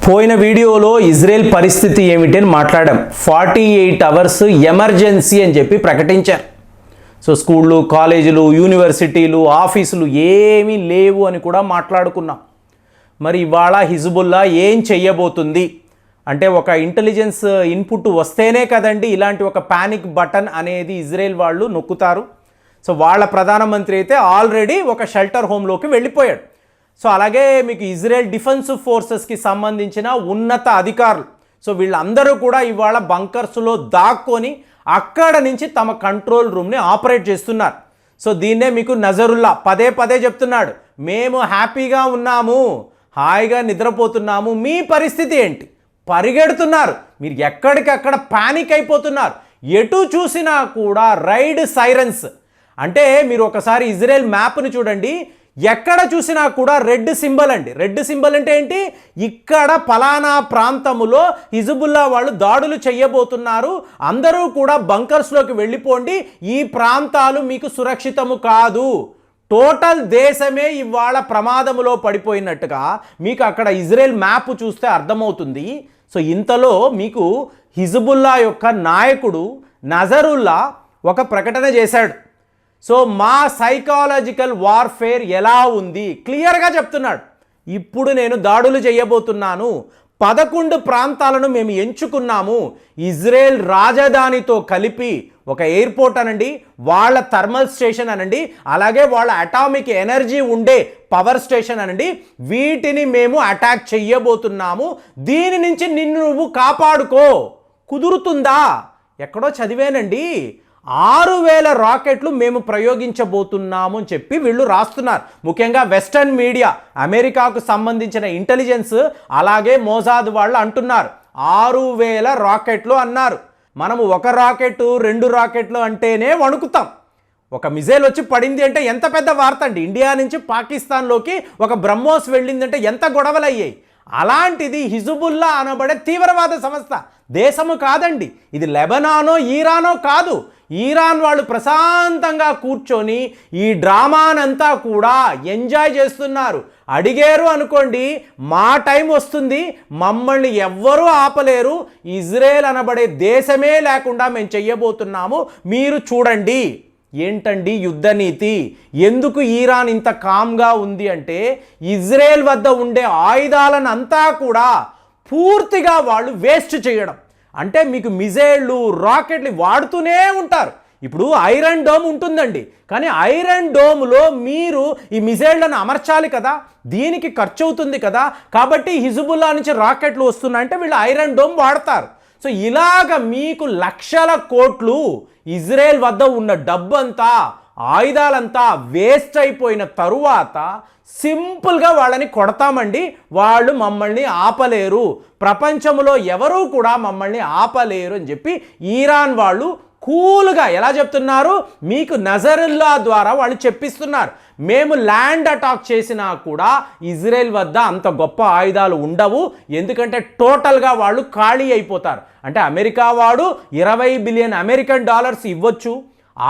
పోయిన వీడియోలో ఇజ్రాయెల్ పరిస్థితి ఏమిటి అని మాట్లాడాం. 48 అవర్స్ ఎమర్జెన్సీ అని చెప్పి ప్రకటించారు. సో స్కూళ్ళు, కాలేజీలు, యూనివర్సిటీలు, ఆఫీసులు ఏమీ లేవు అని కూడా మాట్లాడుకున్నాం. మరి ఇవాళ హిజ్బుల్లా ఏం చెయ్యబోతుంది అంటే ఒక ఇంటెలిజెన్స్ ఇన్పుట్ వస్తేనే కదండి ఇలాంటి ఒక పానిక్ బటన్ అనేది ఇజ్రాయెల్ వాళ్ళు నొక్కుతారు. సో వాళ్ళ ప్రధానమంత్రి అయితే ఆల్రెడీ ఒక షెల్టర్ హోమ్లోకి వెళ్ళిపోయాడు. సో అలాగే మీకు ఇజ్రాయెల్ డిఫెన్స్ ఫోర్సెస్కి సంబంధించిన ఉన్నత అధికారులు, సో వీళ్ళందరూ కూడా ఇవాళ బంకర్స్లో దాక్కొని అక్కడ నుంచి తమ కంట్రోల్ రూమ్ని ఆపరేట్ చేస్తున్నారు. సో దీన్నే మీకు నజరుల్లా పదే పదే చెప్తున్నాడు, మేము హ్యాపీగా ఉన్నాము, హాయిగా నిద్రపోతున్నాము, మీ పరిస్థితి ఏంటి? పరిగెడుతున్నారు, మీరు ఎక్కడికక్కడ ప్యానిక్ అయిపోతున్నారు. ఎటు చూసినా కూడా రైడ్ సైరన్స్. అంటే మీరు ఒకసారి ఇజ్రాయెల్ మ్యాప్ని చూడండి, ఎక్కడ చూసినా కూడా రెడ్ సింబల్ అండి. రెడ్ సింబల్ అంటే ఏంటి? ఇక్కడ పలానా ప్రాంతములో హిజ్బుల్లా వాళ్ళు దాడులు చేయబోతున్నారు, అందరూ కూడా బంకర్స్లోకి వెళ్ళిపోండి, ఈ ప్రాంతాలు మీకు సురక్షితము కాదు. టోటల్ దేశమే ఇవాళ ప్రమాదములో పడిపోయినట్టుగా మీకు అక్కడ ఇజ్రాయెల్ మ్యాప్ చూస్తే అర్థమవుతుంది. సో ఇంతలో మీకు హిజ్బుల్లా యొక్క నాయకుడు నజరుల్లా ఒక ప్రకటన చేశాడు. సో మా సైకాలజికల్ వార్ఫేర్ ఎలా ఉంది క్లియర్గా చెప్తున్నాడు. ఇప్పుడు నేను దాడులు చేయబోతున్నాను, 11 ప్రాంతాలను మేము ఎంచుకున్నాము, ఇజ్రాయెల్ రాజధానితో కలిపి ఒక ఎయిర్పోర్ట్ అనండి, వాళ్ళ థర్మల్ స్టేషన్ అనండి, అలాగే వాళ్ళ అటామిక్ ఎనర్జీ ఉండే పవర్ స్టేషన్ అనండి, వీటిని మేము అటాక్ చెయ్యబోతున్నాము. దీని నుంచి నిన్ను నువ్వు కాపాడుకో, కుదురుతుందా? ఎక్కడో చదివానండి, 6000 రాకెట్లు మేము ప్రయోగించబోతున్నాము అని చెప్పి వీళ్ళు రాస్తున్నారు. ముఖ్యంగా వెస్టర్న్ మీడియా, అమెరికాకు సంబంధించిన ఇంటెలిజెన్స్ అలాగే మోసాద్ వాళ్ళు అంటున్నారు 6000 రాకెట్లు అన్నారు. మనము 1 రాకెట్ 2 రాకెట్లు అంటేనే వణుకుతాం. ఒక మిజైల్ వచ్చి పడింది అంటే ఎంత పెద్ద వార్త అండి. ఇండియా నుంచి పాకిస్తాన్లోకి ఒక బ్రహ్మోస్ వెళ్ళిందంటే ఎంత గొడవలు అయ్యాయి. అలాంటిది హిజ్బుల్లా అనబడే తీవ్రవాద సంస్థ, దేశము కాదండి ఇది, లెబనానో ఈరానో కాదు. ఈరాన్ వాళ్ళు ప్రశాంతంగా కూర్చొని ఈ డ్రామానంతా కూడా ఎంజాయ్ చేస్తున్నారు. అడిగారు అనుకోండి, మా టైం వస్తుంది, మమ్మల్ని ఎవ్వరూ ఆపలేరు, ఇజ్రాయెల్ అనబడే దేశమే లేకుండా మేము చెయ్యబోతున్నాము, మీరు చూడండి. ఏంటండి యుద్ధ నీతి? ఎందుకు ఈరాన్ ఇంత కామ్గా ఉంది అంటే ఇజ్రాయెల్ వద్ద ఉండే ఆయుధాలను అంతా కూడా పూర్తిగా వాళ్ళు వేస్ట్ చేయడం. అంటే మీకు మిజైళ్ళు, రాకెట్లు వాడుతూనే ఉంటారు. ఇప్పుడు ఐరన్ డోమ్ ఉంటుందండి, కానీ ఐరన్ డోమ్లో మీరు ఈ మిజైళ్లను అమర్చాలి కదా, దీనికి ఖర్చు అవుతుంది కదా. కాబట్టి హిజ్బుల్లా నుంచి రాకెట్లు వస్తున్నాయంటే వీళ్ళు ఐరన్ డోమ్ వాడతారు. సో ఇలాగ మీకు లక్షల కోట్లు ఇజ్రాయెల్ వద్ద ఉన్న డబ్బంతా, ఆయుధాలంతా వేస్ట్ అయిపోయిన తరువాత సింపుల్గా వాళ్ళని కొడతామండి, వాళ్ళు మమ్మల్ని ఆపలేరు, ప్రపంచంలో ఎవరూ కూడా మమ్మల్ని ఆపలేరు అని చెప్పి ఈరాన్ వాళ్ళు కూల్గా ఎలా చెప్తున్నారు? మీకు నజరుల్లా ద్వారా వాళ్ళు చెప్పిస్తున్నారు, మేము ల్యాండ్ అటాక్ చేసినా కూడా ఇజ్రాయెల్ వద్ద అంత గొప్ప ఆయుధాలు ఉండవు, ఎందుకంటే టోటల్గా వాళ్ళు ఖాళీ అయిపోతారు. అంటే అమెరికా వాడు 20 బిలియన్ అమెరికన్ డాలర్స్ ఇవ్వచ్చు,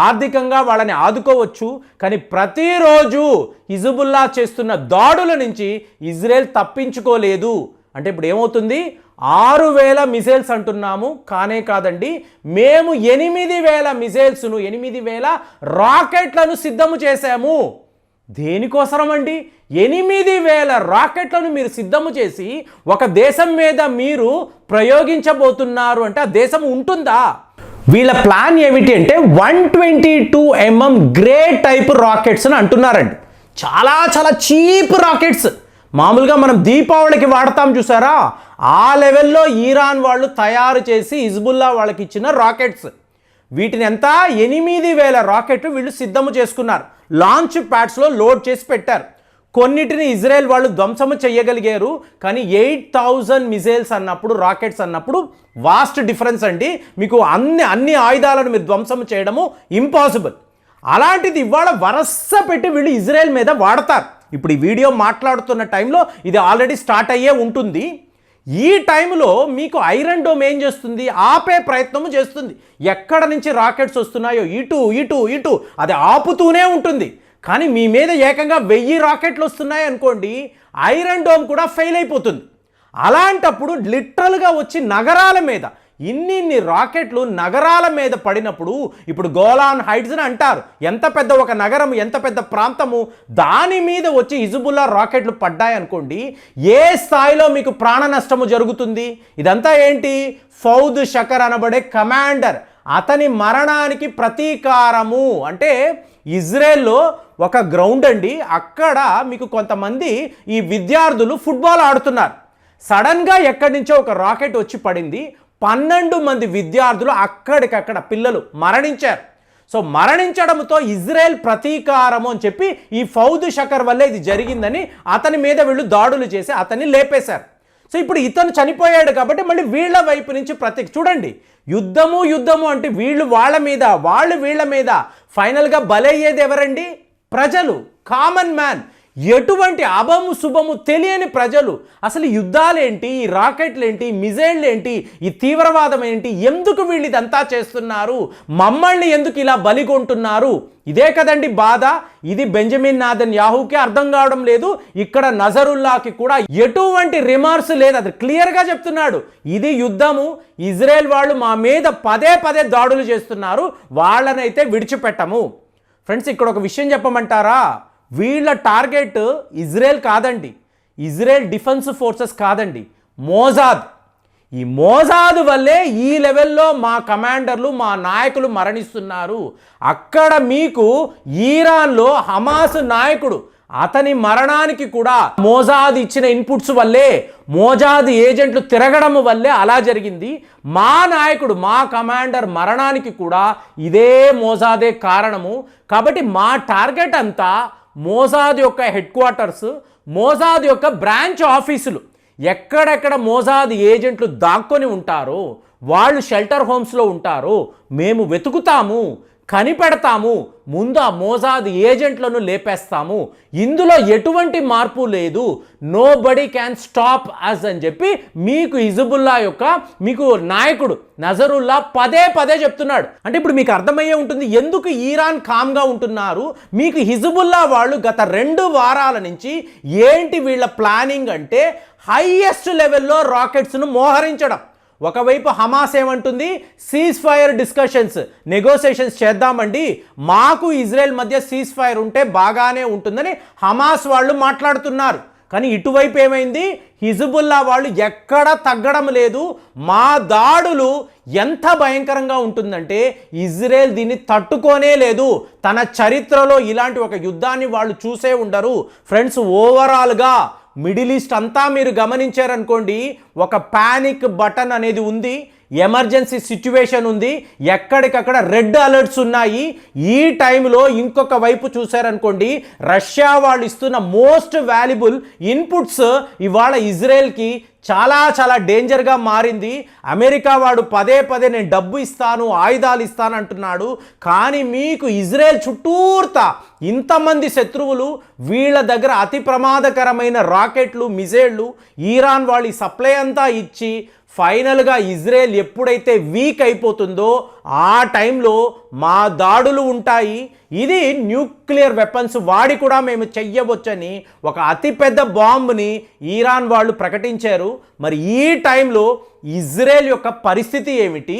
ఆర్థికంగా వాళ్ళని ఆదుకోవచ్చు, కానీ ప్రతిరోజు హిజ్బుల్లా చేస్తున్న దాడుల నుంచి ఇజ్రాయెల్ తప్పించుకోలేదు. అంటే ఇప్పుడు ఏమవుతుంది? 6000 మిజైల్స్ అంటున్నాము, కానే కాదండి, మేము 8000 మిజైల్స్ను, 8000 రాకెట్లను సిద్ధము చేశాము. దేనికోసరం అండి? 8000 రాకెట్లను మీరు సిద్ధము చేసి ఒక దేశం మీద మీరు ప్రయోగించబోతున్నారు అంటే ఆ దేశం ఉంటుందా? వీళ్ళ ప్లాన్ ఏమిటి అంటే 122 mm గ్రే టైప్ రాకెట్స్ అని అంటున్నారండి. చాలా చాలా చీప్ రాకెట్స్, మామూలుగా మనం దీపావళికి వాడతాం చూసారా, ఆ లెవెల్లో ఈరాన్ వాళ్ళు తయారు చేసి హిజ్బుల్లా వాళ్ళకి ఇచ్చిన రాకెట్స్. వీటిని ఎంత? 8000 రాకెట్లు వీళ్ళు సిద్ధము చేసుకున్నారు, లాంచ్ ప్యాడ్స్లో లోడ్ చేసి పెట్టారు. కొన్నిటిని ఇజ్రాయెల్ వాళ్ళు ధ్వంసము చేయగలిగారు, కానీ 8000 మిజైల్స్ అన్నప్పుడు, రాకెట్స్ అన్నప్పుడు వాస్ట్ డిఫరెన్స్ అండి. మీకు అన్ని ఆయుధాలను మీరు ధ్వంసం చేయడము ఇంపాసిబుల్. అలాంటిది ఇవాళ వరస పెట్టి వీళ్ళు ఇజ్రాయెల్ మీద వాడతారు. ఇప్పుడు ఈ వీడియో మాట్లాడుతున్న టైంలో ఇది ఆల్రెడీ స్టార్ట్ అయ్యే ఉంటుంది. ఈ టైంలో మీకు ఐరన్ డోమ్ ఏం చేస్తుంది? ఆపే ప్రయత్నము చేస్తుంది. ఎక్కడ నుంచి రాకెట్స్ వస్తున్నాయో ఇటు ఇటు ఇటు అది ఆపుతూనే ఉంటుంది. కానీ మీ మీద ఏకంగా 1000 రాకెట్లు వస్తున్నాయి అనుకోండి, ఐరన్ డోమ్ కూడా ఫెయిల్ అయిపోతుంది. అలాంటప్పుడు లిటరల్గా వచ్చి నగరాల మీద ఇన్ని రాకెట్లు నగరాల మీద పడినప్పుడు, ఇప్పుడు గోలాన్ హైట్స్ అని అంటారు, ఎంత పెద్ద ఒక నగరం, ఎంత పెద్ద ప్రాంతము, దాని మీద వచ్చి హిజ్బుల్లా రాకెట్లు పడ్డాయనుకోండి, ఏ స్థాయిలో మీకు ప్రాణ నష్టము జరుగుతుంది. ఇదంతా ఏంటి? ఫౌద్ షకర్ అనబడే కమాండర్, అతని మరణానికి ప్రతీకారము. అంటే ఇజ్రాయెల్లో ఒక గ్రౌండ్ అండి, అక్కడ మీకు కొంతమంది ఈ విద్యార్థులు ఫుట్బాల్ ఆడుతున్నారు. సడన్గా ఎక్కడి నుంచో ఒక రాకెట్ వచ్చి పడింది. 12 మంది విద్యార్థులు అక్కడికక్కడ పిల్లలు మరణించారు. సో మరణించడంతో ఇజ్రాయెల్ ప్రతీకారము అని చెప్పి ఈ ఫౌద్ షకర్ వల్లే ఇది జరిగిందని అతని మీద వీళ్ళు దాడులు చేసి అతన్ని లేపేశారు. సో ఇప్పుడు ఇతను చనిపోయాడు కాబట్టి మళ్ళీ వీళ్ళ వైపు నుంచి చూడండి, యుద్ధము అంటే వీళ్ళు వాళ్ళ మీద, వాళ్ళు వీళ్ళ మీద, ఫైనల్గా బలయ్యేది ఎవరండి? ప్రజలు, కామన్ మ్యాన్, ఎటువంటి అభము శుభము తెలియని ప్రజలు. అసలు యుద్ధాలేంటి, ఈ రాకెట్లేంటి, మిజైళ్ళు ఏంటి, ఈ తీవ్రవాదం ఏంటి, ఎందుకు వీళ్ళు ఇదంతా చేస్తున్నారు, మమ్మల్ని ఎందుకు ఇలా బలిగొంటున్నారు? ఇదే కదండి బాధ. ఇది బెంజమిన్ నెతన్యాహుకి అర్థం కావడం లేదు. ఇక్కడ నజరుల్లాకి కూడా ఎటువంటి రిమార్క్స్ లేదు, అది క్లియర్గా చెప్తున్నాడు. ఇది యుద్ధము, ఇజ్రాయెల్ వాళ్ళు మా మీద పదే దాడులు చేస్తున్నారు, వాళ్ళనైతే విడిచిపెట్టము. ఫ్రెండ్స్, ఇక్కడ ఒక విషయం చెప్పమంటారా? వీళ్ళ టార్గెట్ ఇజ్రాయెల్ కాదండి, ఇజ్రాయెల్ డిఫెన్స్ ఫోర్సెస్ కాదండి, మోసాద్. ఈ మోసాద్ వల్లే ఈ లెవెల్లో మా కమాండర్లు, మా నాయకులు మరణిస్తున్నారు. అక్కడ మీకు ఇరాన్లో హమాస్ నాయకుడు, అతని మరణానికి కూడా మోసాద్ ఇచ్చిన ఇన్పుట్స్ వల్లే, మోసాద్ ఏజెంట్లు తిరగడం వల్లే అలా జరిగింది. మా నాయకుడు, మా కమాండర్ మరణానికి కూడా ఇదే మోసాదే కారణము. కాబట్టి మా టార్గెట్ అంతా మోసాద్ యొక్క హెడ్ క్వార్టర్స్, మోసాద్ యొక్క బ్రాంచ్ ఆఫీసులు, ఎక్కడెక్కడ మోసాద్ ఏజెంట్లు దాక్కొని ఉంటారో, వాళ్ళు షెల్టర్ హోమ్స్లో ఉంటారో మేము వెతుకుతాము, కనిపెడతాము, ముందు ఆ మోసాద్ ఏజెంట్లను లేపేస్తాము. ఇందులో ఎటువంటి మార్పు లేదు. Nobody can stop us అని చెప్పి మీకు హిజ్బుల్లా యొక్క మీకు నాయకుడు నజరుల్లా పదే చెప్తున్నాడు. అంటే ఇప్పుడు మీకు అర్థమయ్యే ఉంటుంది ఎందుకు ఇరాన్ కామ్గా ఉంటున్నారు. మీకు హిజ్బుల్లా వాళ్ళు గత 2 వారాల నుంచి ఏంటి వీళ్ళ ప్లానింగ్ అంటే హైయెస్ట్ లెవెల్లో రాకెట్స్ను మోహరించడం. ఒకవైపు హమాస్ ఏమంటుంది, సీజ్ ఫైర్ డిస్కషన్స్, నెగోసియేషన్స్ చేద్దామండి, మాకు ఇజ్రాయెల్ మధ్య సీజ్ ఫైర్ ఉంటే బాగానే ఉంటుందని హమాస్ వాళ్ళు మాట్లాడుతున్నారు. కానీ ఇటువైపు ఏమైంది, హిజ్బుల్లా వాళ్ళు ఎక్కడ తగ్గడం లేదు. మా దాడులు ఎంత భయంకరంగా ఉంటుందంటే ఇజ్రాయెల్ దీన్ని తట్టుకోనే లేదు. తన చరిత్రలో ఇలాంటి ఒక యుద్ధాన్ని వాళ్ళు చూసే ఉండరు. ఫ్రెండ్స్, ఓవరాల్గా మిడిల్ ఈస్ట్ అంతా మీరు గమనించారనుకోండి, ఒక పానిక్ బటన్ అనేది ఉంది, ఎమర్జెన్సీ సిచ్యువేషన్ ఉంది, ఎక్కడికక్కడ రెడ్ అలర్ట్స్ ఉన్నాయి. ఈ టైంలో ఇంకొక వైపు చూశారనుకోండి, రష్యా వాళ్ళు ఇస్తున్న మోస్ట్ వాల్యుబుల్ ఇన్పుట్స్ ఇవాళ ఇజ్రాయెల్కి చాలా డేంజర్గా మారింది. అమెరికా వాడు పదే నేను డబ్బు ఇస్తాను, ఆయుధాలు ఇస్తాను అంటున్నాడు. కానీ మీకు ఇజ్రాయెల్ చుట్టూర్తా ఇంతమంది శత్రువులు, వీళ్ళ దగ్గర అతి ప్రమాదకరమైన రాకెట్లు, మిజైళ్ళు, ఇరాన్ వాళ్ళు ఈ సప్లై అంతా ఇచ్చి ఫైనల్గా ఇజ్రాయెల్ ఎప్పుడైతే వీక్ అయిపోతుందో ఆ టైంలో మా దాడులు ఉంటాయి. ఇది న్యూక్లియర్ వెపన్స్ వాడి కూడా మేము చెయ్యవచ్చని ఒక అతిపెద్ద బాంబుని ఇరాన్ వాళ్ళు ప్రకటించారు. మరి ఈ టైంలో ఇజ్రాయెల్ యొక్క పరిస్థితి ఏమిటి?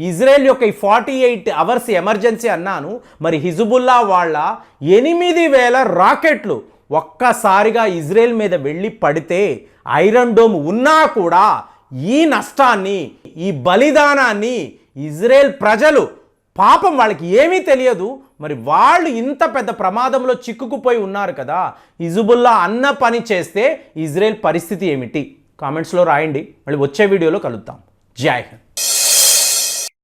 ఇజ్రాయెల్ యొక్క ఈ 48 అవర్స్ ఎమర్జెన్సీ అన్నాను. మరి హిజ్బుల్లా వాళ్ళ 8000 రాకెట్లు ఒక్కసారిగా ఇజ్రాయెల్ మీద వెళ్ళి పడితే, ఐరన్ డోమ్ ఉన్నా కూడా ఈ నష్టాన్ని, ఈ బలిదానాన్ని ఇజ్రాయెల్ ప్రజలు పాపం వాళ్ళకి ఏమీ తెలియదు. మరి వాళ్ళు ఇంత పెద్ద ప్రమాదంలో చిక్కుకుపోయి ఉన్నారు కదా. హిజ్బుల్లా అన్న పని చేస్తే ఇజ్రాయెల్ పరిస్థితి ఏమిటి? కామెంట్స్లో రాయండి. మళ్ళీ వచ్చే వీడియోలో కలుద్దాం. జై హింద్.